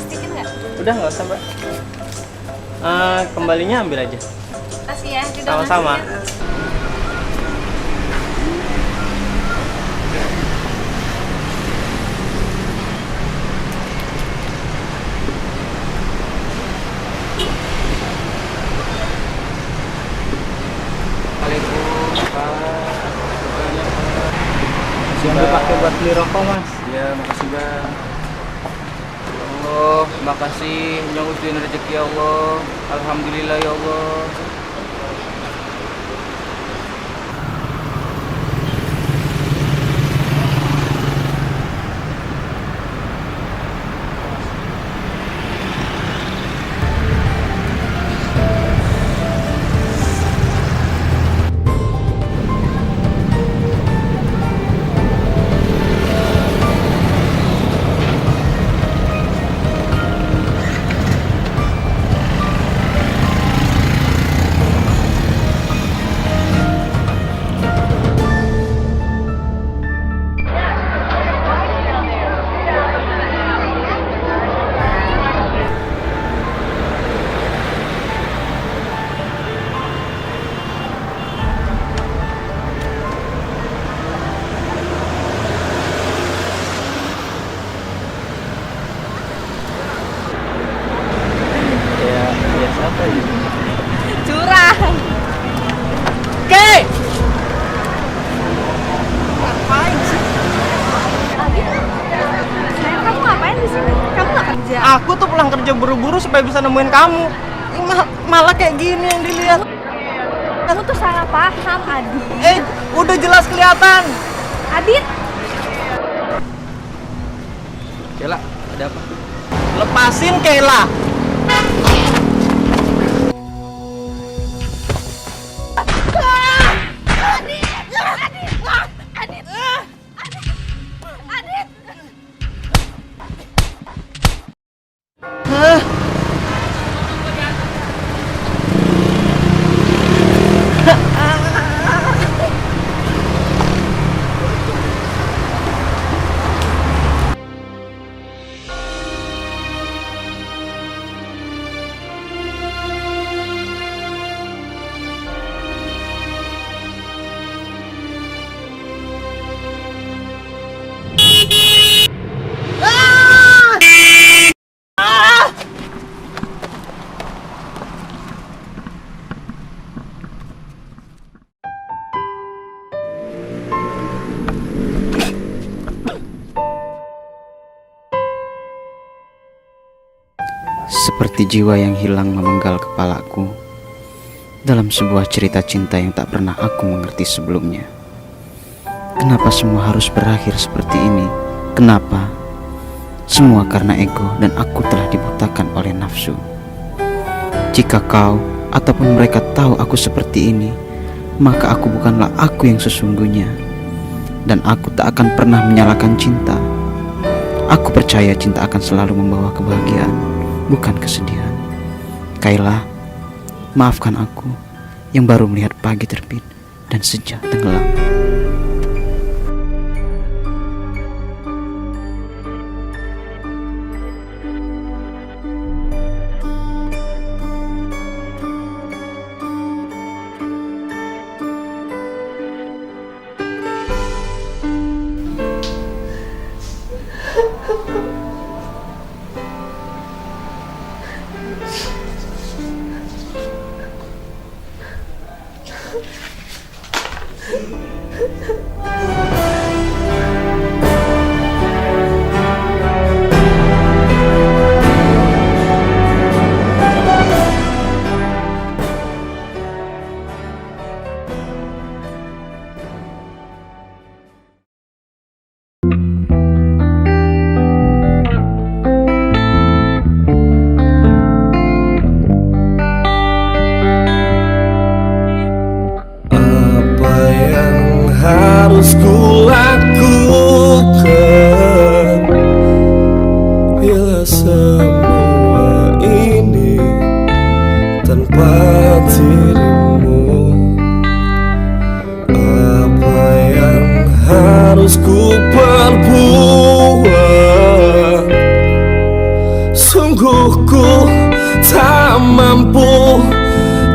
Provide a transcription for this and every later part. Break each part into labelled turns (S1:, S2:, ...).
S1: plastikin nggak?
S2: Udah nggak usah mbak. Kembalinya ambil aja.
S1: Kasih ya.
S2: Sama-sama.
S3: Yang dipakai buat beli rokok mas.
S4: Ya makasih bang. Ya Allah, makasih yang ujian rezeki ya Allah. Alhamdulillah ya Allah.
S2: Ya biasa apa ya?
S1: Curang.
S2: Oke. Ngapain sih?
S1: Sayang, kamu ngapain di sini? Kamu nggak kerja?
S2: Aku tuh pulang kerja buru-buru supaya bisa nemuin kamu. Ini malah kayak gini yang dilihat.
S1: Kamu tuh salah paham, Adit.
S2: Udah jelas kelihatan.
S1: Adit,
S4: Kela, ada apa?
S2: Lepasin Kayla.
S5: Seperti jiwa yang hilang memenggal kepalaku dalam sebuah cerita cinta yang tak pernah aku mengerti sebelumnya. Kenapa semua harus berakhir seperti ini? Kenapa? Semua karena ego dan aku telah dibutakan oleh nafsu. Jika kau ataupun mereka tahu aku seperti ini, maka aku bukanlah aku yang sesungguhnya. Dan aku tak akan pernah menyalahkan cinta. Aku percaya cinta akan selalu membawa kebahagiaan, bukan kesedihan. Kayla, maafkan aku yang baru melihat pagi terbit dan senja tenggelam.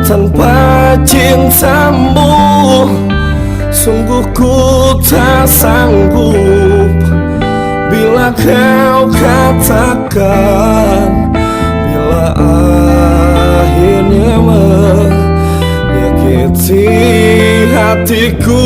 S6: tanpa cintamu. Sungguh ku tak sanggup bila kau katakan, bila akhirnya menyakiti hatiku.